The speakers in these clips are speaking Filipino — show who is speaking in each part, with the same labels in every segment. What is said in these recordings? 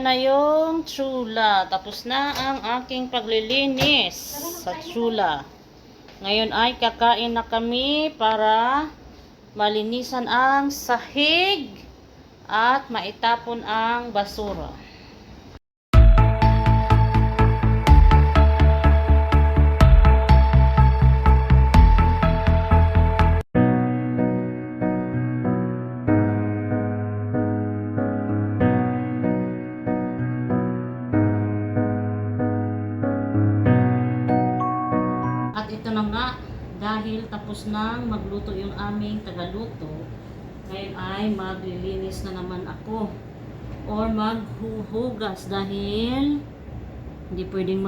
Speaker 1: na yung tsula. Tapos na ang aking paglilinis sa tsula. Ngayon ay kakain na kami para malinisan ang sahig at maitapon ang basura. At ito na nga, dahil tapos nang magluto yung aming tagaluto, ngayon ay maglilinis na naman ako or maghuhugas dahil hindi pwedeng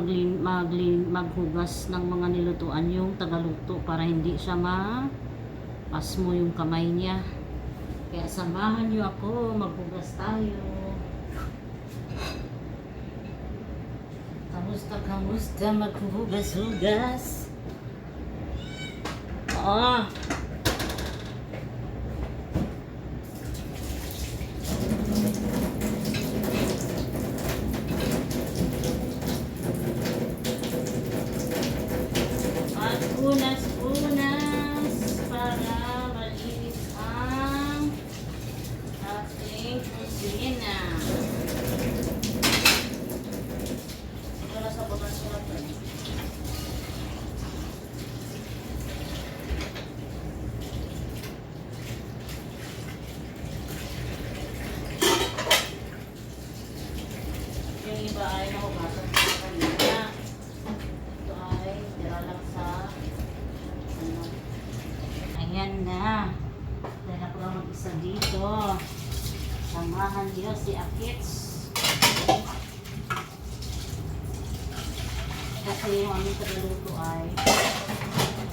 Speaker 1: maghugas ng mga nilutuan yung tagaluto para hindi siya mapasmo yung kamay niya. Kaya samahan niyo ako, maghugas tayo. Kamusta maghuhugas-hugas? At unas-unas para malinis ang ating kusina. Ito na sa butas ko natin. Yung iba ay nahugasan sa kanina. Ito ay tira lang sa ano. Ayan na. Dahil ako lang mag-isa dito. Samahan niyo si Akits. Kasi yung aming tagaluto ay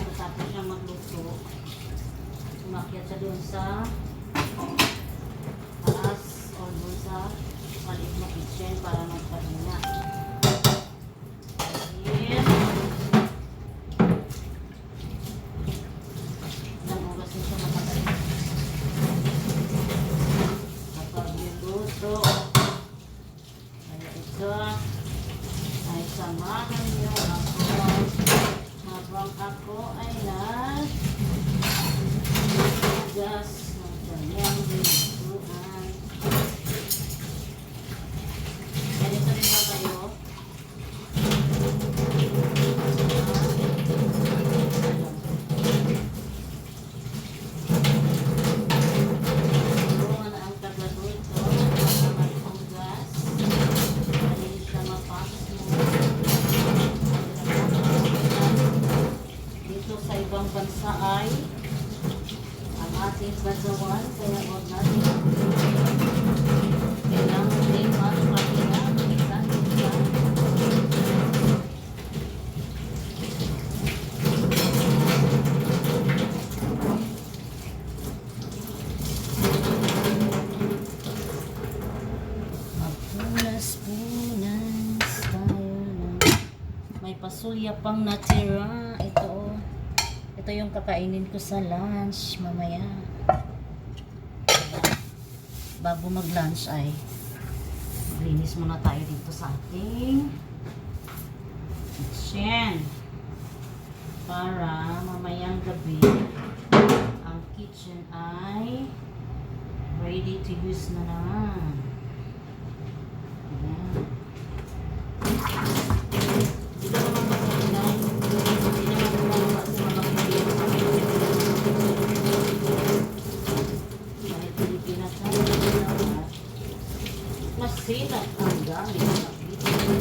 Speaker 1: matapos siya magluto. Umakyat siya doon sa taas o doon sa maliit na kitchen para magpahinga. Ayan. Ilang oras na siya matagal. Kapag niluto, ito ay samahan niyo ako habang ako ay naghugas ng kanyang nilutuan. Ganito rin ba kayo? Tulungan ang tagaluto para maghugas. Hindi siya mapasmo. Dito sa ibang bansa ay ang ating basawan, kaya huwag natin kailangan din magpahinga minsan. Magpunas-punas tayo na. May pasulya pang natira. Ito yung kakainin ko sa lunch mamaya. Bago mag-lunch ay linis muna tayo dito sa ating kitchen para mamayang gabi ang kitchen ay ready to use na naman. Ayan. Dito naman masalinay. Hindi naman kumama kasi makakilip. Kahit Pilipinas na masinat ang gamit sa kitchen.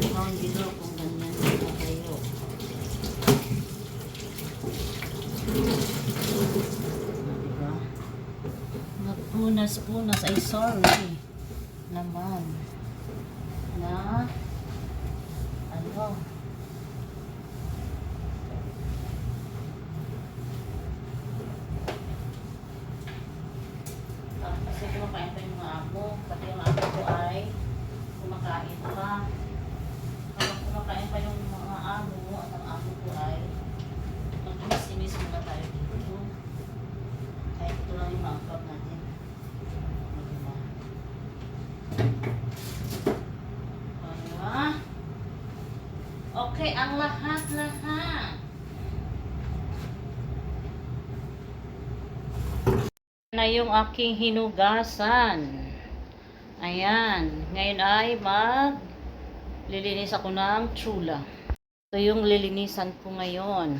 Speaker 1: Comment dito kung ganyan na kayo. Diba? Magpunas-punas ay sorry naman na ano kasi kumakain pa yung mga amo, pati yung amo ko ay kumakain pa. Kapag kumakain pa yung mga amo at ang amo ko ay mag-imis-imis muna tayo dito. Kahit ito lang yung mga natin. Diba? Ah, okay, ang lahat-lahat. Na yung aking hinugasan. Ayan. Ngayon ay lilinis ako ng chula. Ito yung lilinisan ko ngayon.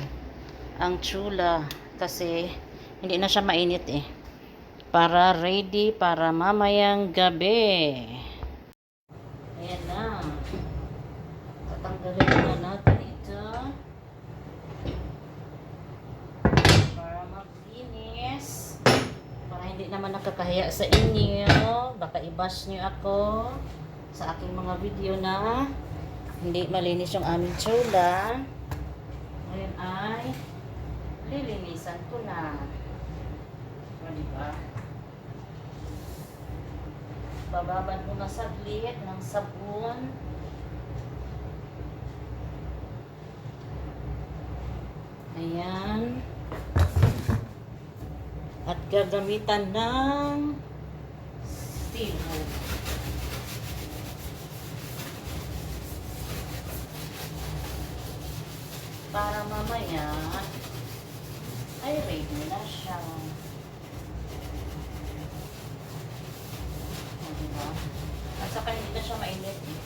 Speaker 1: Ang chula. Kasi hindi na siya mainit eh. Para ready para mamayang gabi. Ayan na. Tatanggalin na natin ito. Para maglinis. Para hindi naman nakakahiya sa inyo. Baka i-bash nyo ako sa aking mga video na hindi malinis yung aming chula. Ngayon ay lilinisan ko na. O, diba? Bababan ko na saglit ng sabon. Ayan. At gagamitan ng steel wool. Para mamaya ay ready na siya. Diba? At saka hindi na siya mainit eh.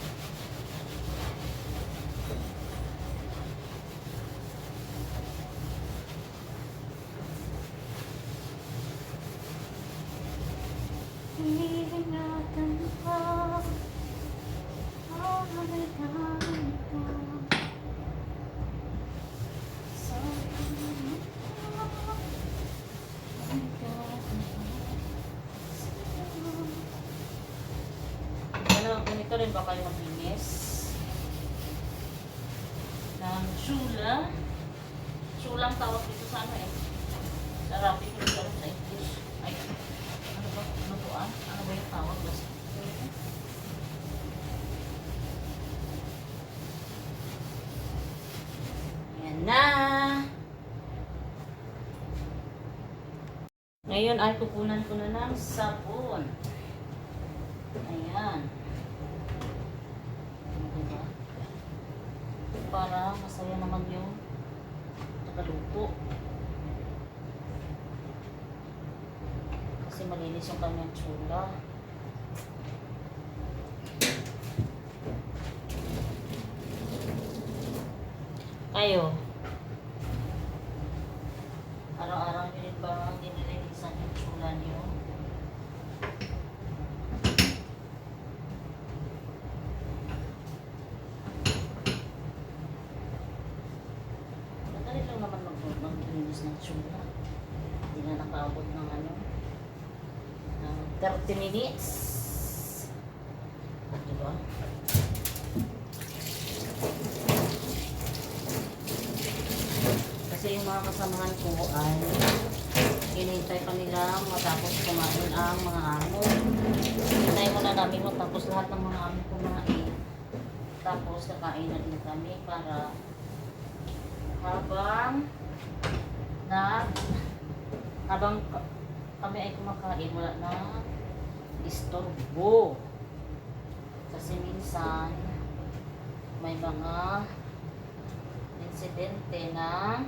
Speaker 1: Ingatan pa ang halikan ko. Ganito rin ba kayo maglinis ng chula? Chulang tawag dito sa ano eh. Sa Arabic ko dito sa English. Ay, ano ba? Ano po ah? Ano ba yung tawag? Ayan na. Ngayon ay kukunan ko na ng sabon. Ayan. Diba? Para masaya naman yung tagaluto. Kasi malinis yung kanyang chula. Kayo, araw-araw nyo rin ba dinilinisan yung chula nyo? Madali lang naman maglinis ng chula. Hindi na nakaabot ng 30 minutes. Diba? Kasi yung mga kasamahan ko ay hinintay pa nila matapos kumain ang mga amo. Hinintay muna namin matapos lahat ng mga amo kumain. Tapos kakain na din kami para habang kami ay kumakain, wala na istorbo. Kasi minsan may mga insidente na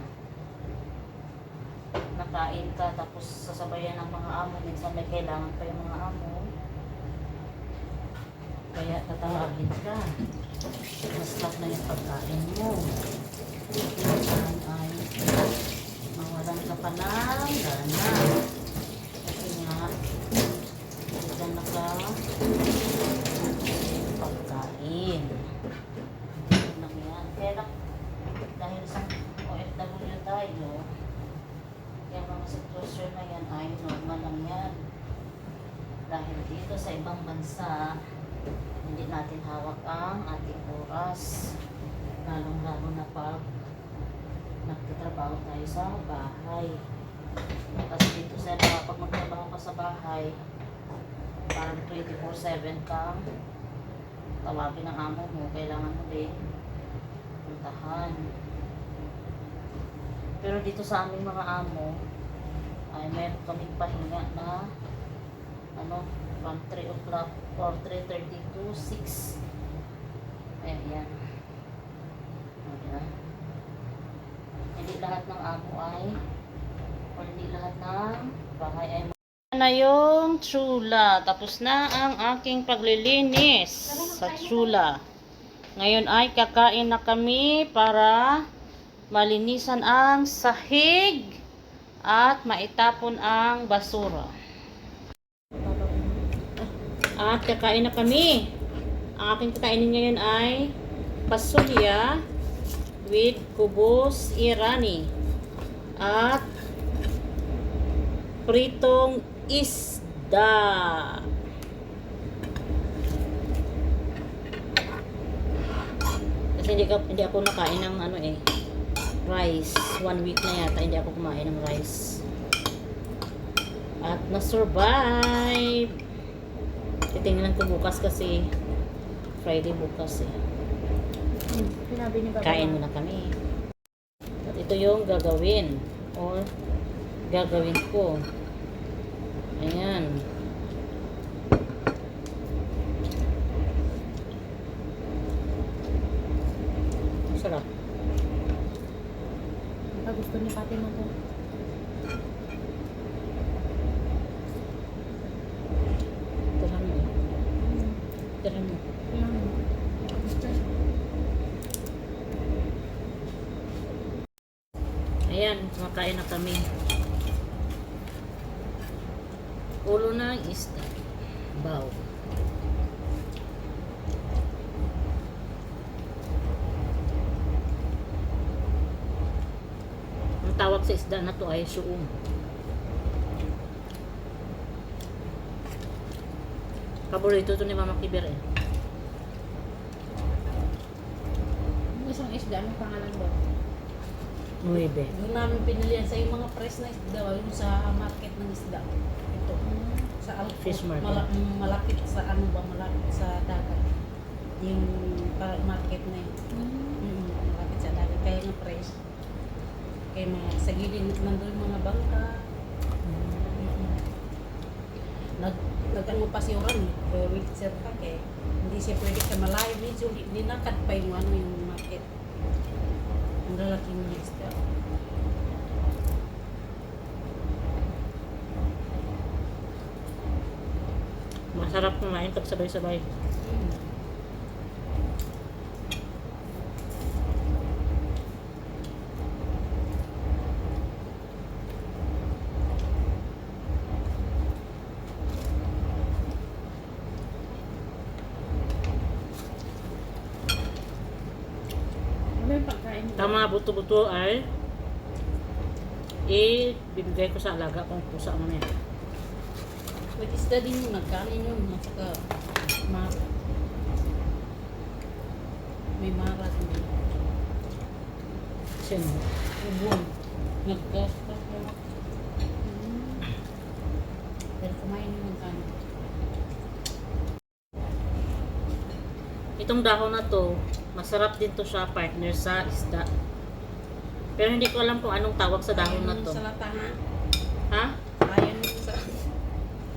Speaker 1: nakain ka tapos sasabayan ng mga amo. Minsan may kailangan pa yung mga amo. Kaya tatawagin ka. Masarap na yung pagkain mo. Minsan ay mawalan ka pa ng gana. Kasi nga, dyan na ka pagkain. Hindi lang yan. Kaya dahil sa OFW tayo, yung mga sitwasyon na yan ay normal lang yan. Dahil dito sa ibang bansa, hindi natin hawak ang ating oras. Lalong-lalo na pag nagtatrabaho tayo sa bahay. Kasi dito sa pag magtrabaho ka sa bahay, parang 24/7 kang tawagin ng amo mo. Kailangan mo din puntahan. Pero dito sa aming mga amo, ay meron kaming pahinga na from 3 o'clock or 3:30 to 6. Ayan, yan. Diba? Hindi lahat ng amo ay or hindi lahat ng bahay ay na yung tsula. Tapos na ang aking paglilinis sa tsula. Ngayon ay kakain na kami para malinisan ang sahig at maitapon ang basura. At kakain na kami. Ang aking kakainin ngayon ay pasulya with kubos irani at pritong isda. Kasi hindi ako nakain ng rice. 1 week na yata hindi ako kumain ng rice. At na-survive. Titingnan ko bukas kasi Friday bukas eh. Kain muna kami. At ito yung gagawin or gagawin ko. Ayan. Sarap.
Speaker 2: Gusto ni Fatima to.
Speaker 1: Tira mo. Tira mo.
Speaker 2: Gusto.
Speaker 1: Ayan, kumakain na kami. Ulo ng isda. Baw. Ang tawag sa isda na to ay suong. Paborito to ni Mama Kiber eh.
Speaker 2: Yung isang isda, anong pangalan doon?
Speaker 1: 9.
Speaker 2: Doon namin pinili yan sa yung mga fresh na isda, yung sa market ng isda. Ito. Sa Alco.
Speaker 1: Fish market.
Speaker 2: Malapit sa malapit sa dagat. Yung market na yun. Malapit sa dagat. Kaya nga fresh. Kaya sa gilid nandun yung mga bangka. Nag-ano pa si Oran eh. Wheelchair pa kaya hindi siya pwede ka malayo. Medyo dinakad pa yung yung market. Ang lalaki mo na isda.
Speaker 1: Masarap kumain pag sabay-sabay.
Speaker 2: Ano yung pagkain mo?
Speaker 1: Ang mga buto-buto ay bibigay ko sa alaga kong pusa mamaya.
Speaker 2: With isda din yung nagkanin yun. At saka mara. May mara din.
Speaker 1: Sino?
Speaker 2: Ubon. Nagkastas na. Pero kumain yung nagkanin.
Speaker 1: Itong dahon na to, masarap din to siya partner sa isda. Pero hindi ko alam kung anong tawag sa dahon na to.
Speaker 2: Sa lata ha?
Speaker 1: Ha?
Speaker 2: Ayan yung sa...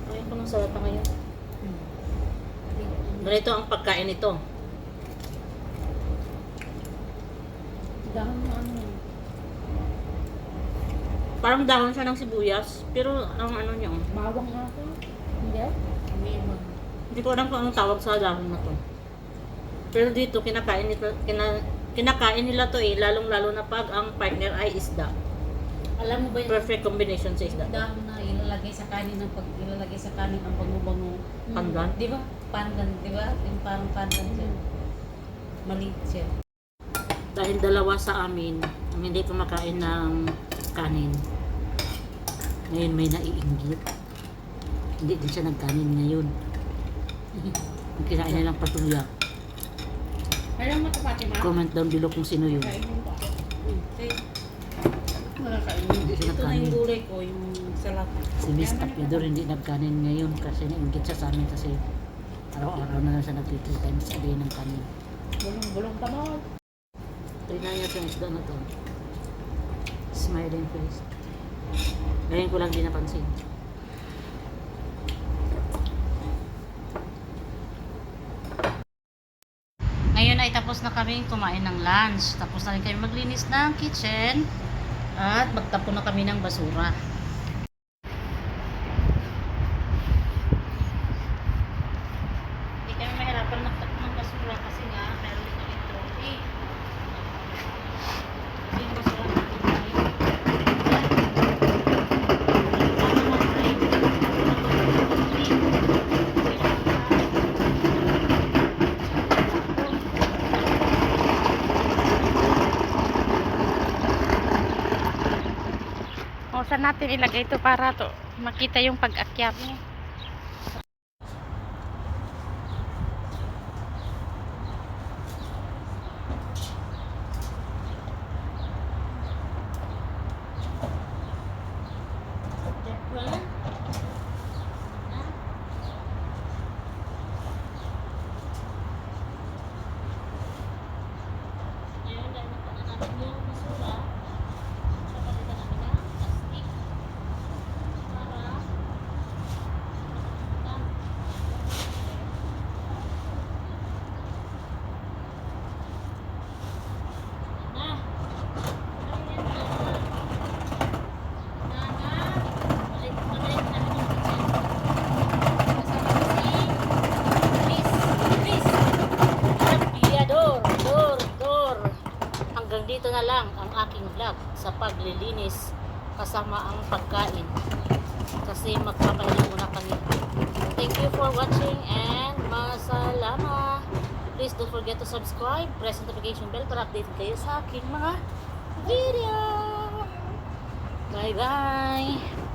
Speaker 1: Ayaw ko ng salata ngayon. Ganito ang pagkain nito.
Speaker 2: Dahon mo ano yun?
Speaker 1: Parang dahon siya ng sibuyas, pero ang ano niya,
Speaker 2: Bawang nga ako. Hindi? May bawang.
Speaker 1: hindi ko alam kung anong tawag sa dahon na to. Pero dito, kinakain nila to eh, lalong-lalo na pag ang partner ay isda.
Speaker 2: Alam mo ba yung
Speaker 1: Perfect combination sa isda.
Speaker 2: dahon na ilalagay sa kanin ng pag ilalagay sa kanin ang bango-bango.
Speaker 1: Pandan?
Speaker 2: Di ba? Pandan, di ba? Yung parang pandan siya. Maliit siya.
Speaker 1: Dahil dalawa sa amin ang hindi kumakain ng kanin. Ngayon may naiinggit. Hindi din siya nagkanin ngayon. Ang kinain nilang patulya.
Speaker 2: Alam mo ito, Fatima?
Speaker 1: Comment down below kung sino yun.
Speaker 2: Kainin ko. Wala kainin.
Speaker 1: Hindi siya
Speaker 2: Ito na
Speaker 1: nagkanin.
Speaker 2: yung gulay ko, yung salat.
Speaker 1: Si Miss Tapidor hindi nagkanin ngayon kasi nainggit siya sa amin kasi araw-araw na lang siya nag 3 times a day ng kanin.
Speaker 2: Bulong-bulong pa mo.
Speaker 1: Tingnan niya yung isda na to. Smiling face. Ngayon ko lang din napansin. tapos na kami kumain ng lunch. Tapos na rin kami maglinis ng kitchen. At magtapon na kami ng basura. Hindi kami mahirapan magtapon ng basura kasi nga meron din kami trophy. Kasi yung basura natin ay
Speaker 3: O, saan natin ilagay ito para to makita yung pag-akyat?
Speaker 1: wala. Ngayon, dahil nagtana namin yung basura, napalitan namin ng plastic para na. Ayan na. Balik namin yung kitchen. Kasama si Chris. At Biador. Dor. Hanggang dito na lang ang aking vlog sa paglilinis kasama ang pagkain. Kasi magpapahinga muna kami. Thank you for watching and masalama. Please don't forget to subscribe, press notification bell para updated kayo sa aking mga video. Bye bye!